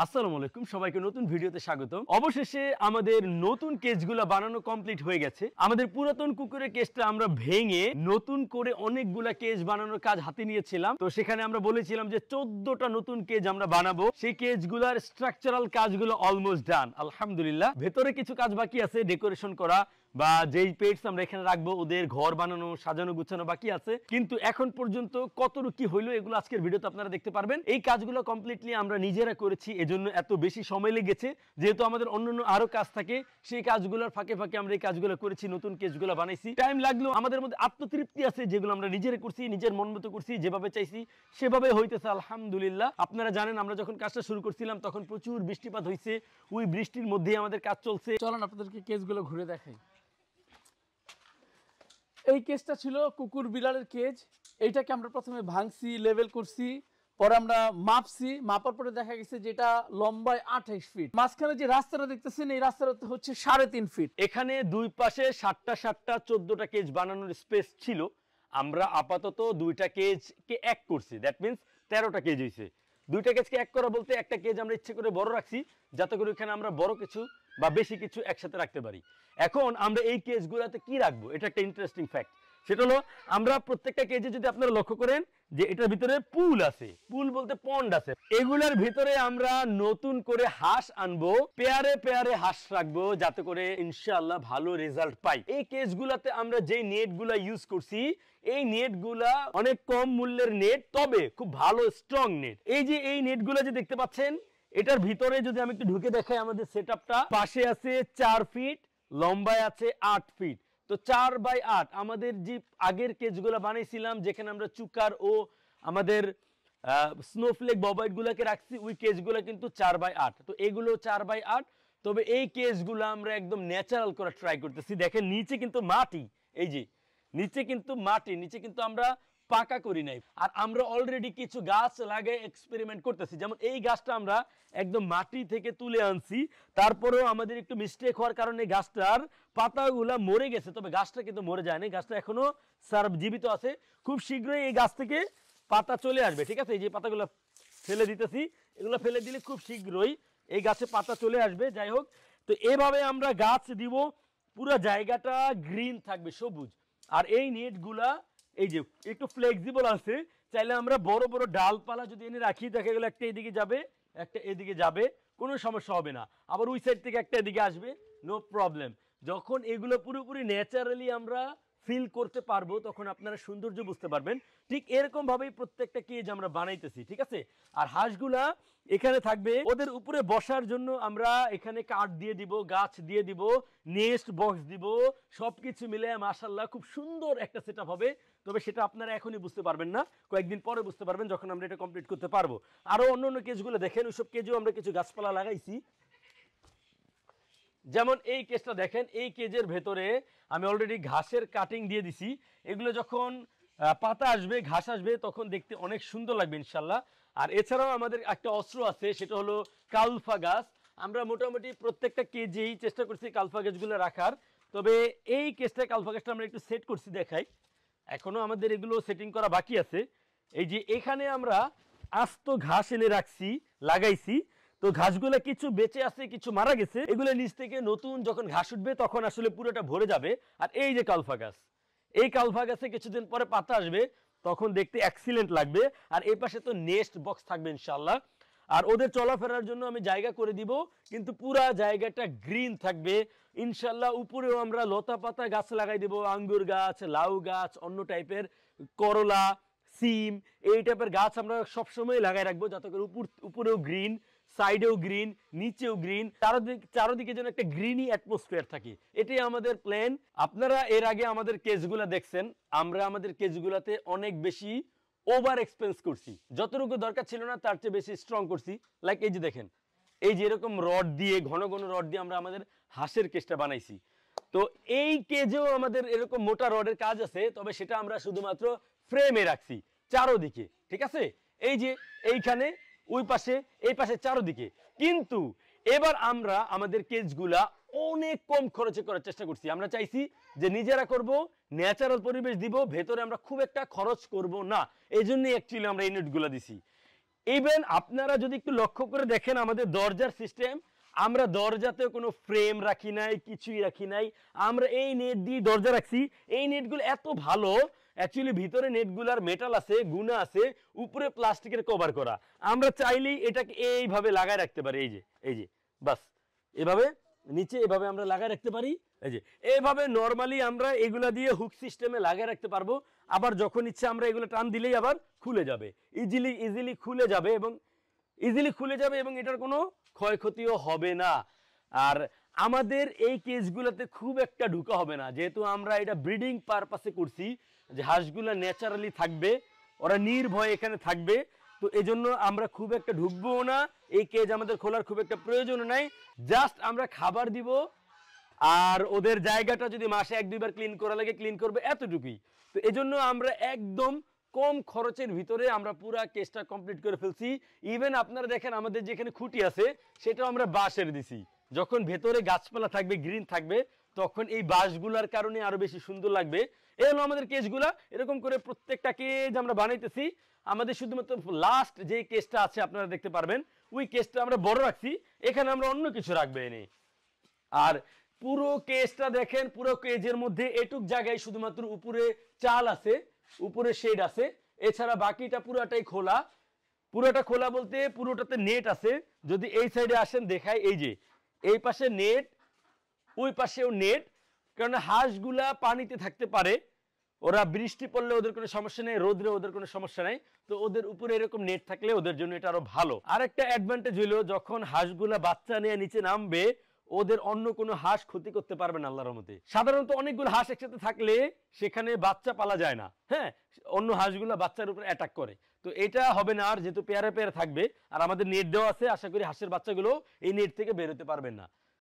আসসালামু আলাইকুম, সবাইকে নতুন ভিডিওতে স্বাগতম। অবশেষে আমাদের নতুন কেজগুলো বানানো কমপ্লিট হয়ে গেছে। আমাদের পুরাতন কুকুরের কেজটা আমরা ভেঙে নতুন করে অনেকগুলা কেজ বানানোর কাজ হাতে নিয়েছিলাম। তো সেখানে আমরা বলেছিলাম যে 14টা নতুন কেজ আমরা বানাবো। সেই কেজগুলোর স্ট্রাকচারাল কাজগুলো অলমোস্ট ডান, আলহামদুলিল্লাহ। ভেতরে কিছু কাজ বাকি আছে, ডেকোরেশন করা বা যেই পেটস আমরা এখানে রাখবো ওদের ঘর বানানো, সাজানো গুছানো বাকি আছে। কিন্তু এখন পর্যন্ত কতটুকু কি হইলো এগুলো আজকের ভিডিওতে আপনারা দেখতে পারবেন। এই কাজগুলো কমপ্লিটলি আমরা নিজেরা করেছি, এজন্য এত বেশি সময় লেগেছে। যেহেতু আমাদের অন্যান্য আরো কাজ থাকে, সেই কাজগুলোর ফাঁকে ফাঁকে আমরা এই কাজগুলো করেছি, নতুন কেজগুলো বানাইছি। টাইম লাগলো, আমাদের মধ্যে আত্মতৃপ্তি আছে যেগুলো আমরা নিজেরা করছি, নিজের মন মতো করছি, যেভাবে চাইছি সেভাবে হইতেছে আলহামদুলিল্লাহ। আপনারা জানেন আমরা যখন কাজটা শুরু করছিলাম তখন প্রচুর বৃষ্টিপাত হয়েছে, ওই বৃষ্টির মধ্যেই আমাদের কাজ চলছে। চলুন আপনাদেরকে কেজগুলো ঘুরে দেখাই। এই কেজটা ছিল কুকুর বিড়ালের কেজ। এইটাকে আমরা প্রথমে ভাঙছি, লেভেল করছি, পরে আমরা মাপছি, মাপার পরে দেখা গেছে যেটা লম্বায় 28 ফিট। মাঝখানে যে রাস্তাটা দেখতেছেন এই রাস্তাটা হচ্ছে 3.5 ফিট। এখানে দুই পাশে 7টা 14টা কেজ বানানোর স্পেস ছিল। আমরা আপাতত দুইটা কেজকে এক করছি, দ্যাট মিনস 13টা কেজ হয়েছে। দুইটা কেজকে এক করা বলতে একটা কেজ আমরা ইচ্ছে করে বড় রাখছি যাতে করে এখানে আমরা বড় কিছু বা বেশি কিছু একসাথে রাখতে পারি। এখন আমরা এই কেজগুলোতে কি রাখবো, এটা একটা ইন্টারেস্টিং ফ্যাক্ট। সেটা হলো আমরা প্রত্যেকটা কেজে যদি আপনারা লক্ষ্য করেন যে এটার ভিতরে পুল আছে, পুল বলতে পন্ড আছে। এগুলোর ভিতরে আমরা নতুন করে হাঁস আনবো, পেয়ারে পেয়ারে হাঁস রাখবো যাতে করে ইনশাআল্লাহ ভালো রেজাল্ট পাই। এই কেজগুলাতে আমরা যে নেটগুলা ইউজ করছি এই নেটগুলা অনেক কম মূল্যের নেট, তবে খুব ভালো স্ট্রং নেট। এই নেটগুলা যে দেখতে পাচ্ছেন এটার ভিতরে যদি আমি একটু ঢুকে দেখাই, আমাদের সেটআপটা পাশে আছে 4 ফিট, লম্বায় আছে 8 ফিট। তো 4x8 আমাদের যে আগের কেজগুলো বানাইছিলাম যেখানে আমরা চুকার ও আমাদের স্নোফ্লেক ববাইট গুলাকে রাখছি, ওই কেজগুলো কিন্তু 4x8। তো এগুলো 4x8, তবে এই কেজগুলো আমরা একদম ন্যাচারাল করা ট্রাই করতেছি। দেখেন নিচে কিন্তু মাটি, এই যে নিচে কিন্তু মাটি, নিচে কিন্তু আমরা পাকা করি নাই। আর আমরা অলরেডি কিছু গাছ লাগিয়ে এক্সপেরিমেন্ট করতেছি। যেমন এই গাছটা আমরা একদম মাটি থেকে তুলে আনছি, তারপরেও আমাদের একটু মিস্টেক হওয়ার কারণে গাছটার পাতাগুলা মরে গেছে, তবে গাছটা কিন্তু মরে যায়নি, গাছটা এখনো জীবিত আছে। খুব শীঘ্রই এই গাছ থেকে পাতা চলে আসবে, ঠিক আছে। এই যে পাতাগুলো ফেলে দিতেছি, এগুলো ফেলে দিলে খুব শীঘ্রই এই গাছে পাতা চলে আসবে। যাই হোক, তো এভাবে আমরা গাছ দিব, পুরো জায়গাটা গ্রিন থাকবে, সবুজ। আর এই নেটগুলা এই যে একটু ফ্লেক্সিবল আছে, চাইলে আমরা বড় বড় ডালপালা যদি এনে রাখি দেখা গেল একটা এদিকে যাবে একটা এদিকে যাবে, কোনো সমস্যা হবে না। আবার ওই সাইড থেকে একটা এদিকে আসবে, নো প্রবলেম। যখন এগুলো পুরোপুরি ন্যাচারালি আমরা ফিল করতে পারবো তখন আপনারা সৌন্দর্য বুঝতে পারবেন। ঠিক এরকম ভাবেই প্রত্যেকটা কেজ আমরা বানাইতেছি, ঠিক আছে। আর হাঁসগুলা এখানে থাকবে, ওদের উপরে বসার জন্য আমরা এখানে কাঠ দিয়ে দিব, গাছ দিয়ে দিব, নেস্ট বক্স দিব, সবকিছু মিলে মাশাআল্লাহ খুব সুন্দর একটা সেটআপ হবে। তবে সেটা আপনারা এখনই বুঝতে পারবেন না, কয়েকদিন পরে বুঝতে পারবেন যখন আমরা এটা কমপ্লিট করতে পারবো। আরো অন্য কেজগুলো দেখেন, ওইসব কেজেও আমরা কিছু গাছপালা লাগাইছি। যেমন এই কেজটা দেখেন, এই কেজের ভেতরে আমি অলরেডি ঘাসের কাটিং দিয়ে দিছি। এগুলো যখন পাতা আসবে, ঘাস আসবে, তখন দেখতে অনেক সুন্দর লাগবে ইনশাল্লাহ। আর এছাড়াও আমাদের একটা অস্ত্র আছে, সেটা হলো কালফা গাছ। আমরা মোটামুটি প্রত্যেকটা কেজেই চেষ্টা করছি কালফা গাছগুলো রাখার। তবে এই কেজটা কালফা গাছটা আমরা একটু সেট করছি, দেখাই। এখনো আমাদের এগুলো সেটিং করা বাকি আছে। এই যে এখানে আমরা আস্ত ঘাস এনে রাখছি, লাগাইছি। তো ঘাসগুলো কিছু বেঁচে আছে, কিছু মারা গেছে। এগুলো নিচ থেকে নতুন যখন ঘাস উঠবে তখন আসলে পুরোটা ভরে যাবে। আর এই যে কালফা গাছ, এই কালফা গাছে কিছুদিন পরে পাতা আসবে, তখন দেখতে এক্সিলেন্ট লাগবে। আর এই পাশে তো নেস্ট বক্স থাকবে ইনশাল্লাহ। আর ওদের চলাফেরার জন্য আমি জায়গা করে দিব, কিন্তু পুরা জায়গাটা গ্রিন থাকবে ইনশাল্লাহ। উপরেও আমরা লতা পাতা গাছ লাগাই দিব, আঙ্গুর গাছ, লাউ গাছ, অন্য টাইপের করলা, সিম, এই টাইপের গাছ আমরা সবসময় লাগাই রাখবো যাতে করে উপরেও গ্রিন, সাইডেও গ্রিন, নিচেও গ্রিন, চারদিকে যেন একটা গ্রিনি অ্যাটমসফিয়ার থাকে। এটাই আমাদের প্ল্যান। আপনারা এর আগে আমাদের কেজগুলা দেখছেন, আমরা আমাদের কেজগুলাতে অনেক বেশি ওভার এক্সপেন্স করছি, যতটুকু দরকার ছিল না তার চেয়ে বেশি স্ট্রং করছি। লাইক এই যে দেখেন, এই যে এরকম রড দিয়ে, ঘন ঘন রড দিয়ে আমরা আমাদের হাঁসের কেজটা বানাইছি। তো এই কেজেও আমাদের এরকম মোটা রডের কাজ আছে, তবে সেটা আমরা শুধুমাত্র ফ্রেমে রাখছি চারোদিকে, ঠিক আছে। এই যে এইখানে, ওই পাশে, এই পাশে, চারোদিকে। কিন্তু এবার আমরা আমাদের কেজগুলা অনেক কম খরচে করার চেষ্টা করছি। আমরা চাইছি যে নিজেরা করব, ন্যাচারাল পরিবেশ দিব, ভেতরে আমরা খুব একটা খরচ করব না। এই জন্যই অ্যাকচুয়ালি আমরা এই নেটগুলো দিছি। ইভেন আপনারা যদি একটু লক্ষ্য করে দেখেন আমাদের দরজার সিস্টেম, আমরা দরজাতে কোনো ফ্রেম রাখি নাই, কিছুই রাখি নাই, আমরা এই নেট দিয়ে দরজা রাখছি। এই নেটগুলো এত ভালো, অ্যাকচুয়ালি ভিতরে নেটগুলার মেটাল আছে, গুণা আছে, উপরে প্লাস্টিকের কভার করা। আমরা চাইলেই এটাকে এইভাবে লাগায় রাখতে পারি, এই যে বাস এভাবে নিচে এভাবে আমরা লাগায় রাখতে পারি। এই যে এইভাবে নরমালি আমরা এগুলা দিয়ে হুক সিস্টেমে লাগায় রাখতে পারবো। আবার যখন ইচ্ছা আমরা এগুলো টান দিলেই আবার খুলে যাবে, ইজিলি খুলে যাবে এবং এটার কোনো ক্ষয়ক্ষতিও হবে না। আর আমাদের এই কেসগুলোতে খুব একটা ঢুকা হবে না, যেহেতু আমরা এটা ব্রিডিং পারপাসে করছি, যে হাঁসগুলা ন্যাচারালি থাকবে, ওরা নির্ভয়ে এখানে থাকবে। তো এই জন্য আমরা খুব একটা ঢুকবো না, এই কেজ আমাদের খোলার খুব একটা প্রয়োজন নাই। জাস্ট আমরা খাবার দিব আর ওদের জায়গাটা যদি মাসে 1-2 বার ক্লিন করা লাগে ক্লিন করবে, এতটুকুই। তো এই জন্য আমরা একদম কম খরচের ভিতরে আমরা পুরো কেসটা কমপ্লিট করে ফেলছি। ইভেন আপনারা দেখেন আমাদের যেখানে খুঁটি আছে সেটাও আমরা বাঁশের দিছি। যখন ভেতরে গাছপালা থাকবে, গ্রিন থাকবে, তখন এই বাঁশগুলার কারণে আরো বেশি সুন্দর লাগবে। এই হলো আমাদের কেসগুলা। এরকম করে প্রত্যেকটা কেজ আমরা বানাইতেছি। আমাদের শুধুমাত্র লাস্ট যে কেসটা আছে আপনারা দেখতে পারবেন, ওই কেসটা আমরা বড় রাখছি, এখানে আমরা অন্য কিছু রাখবো এনে। আর পুরো কেসটা দেখেন, পুরো কেজের মধ্যে এটুক জায়গায় শুধুমাত্র উপরে চাল আছে, উপরে শেড আছে, এছাড়া বাকিটা পুরোটাই খোলা। পুরোটা খোলা বলতে পুরোটাতে নেট আছে। যদি এই সাইডে আসেন দেখাই, এই যে এই পাশে নেট, ওই পাশেও নেট, কারণ হাঁসগুলা পানিতে থাকতে পারে, ওরা বৃষ্টি পড়লে ওদের কোনো সমস্যা নেই, রোদরে ওদের কোনো সমস্যা নেই। তো ওদের উপরে এরকম নেট থাকলে ওদের জন্য এটা আরো ভালো। আরেকটা অ্যাডভান্টেজ হলো, যখন হাঁসগুলা বাচ্চা নিয়ে নিচে নামবে, ওদের অন্য কোনো হাঁস ক্ষতি করতে পারবে না আল্লাহর রহমতে। সাধারণত অনেকগুলো হাঁস একসাথে থাকলে সেখানে বাচ্চা পালা যায় না, হ্যাঁ, অন্য হাঁসগুলা বাচ্চার উপরে অ্যাটাক করে। তো এটা হবে না, আর যেহেতু পেয়ারে পেয়ারে থাকবে, আর আমাদের নেট দেওয়া আছে, আশা করি হাঁসের বাচ্চাগুলো এই নেট থেকে বের হতে পারবেন না।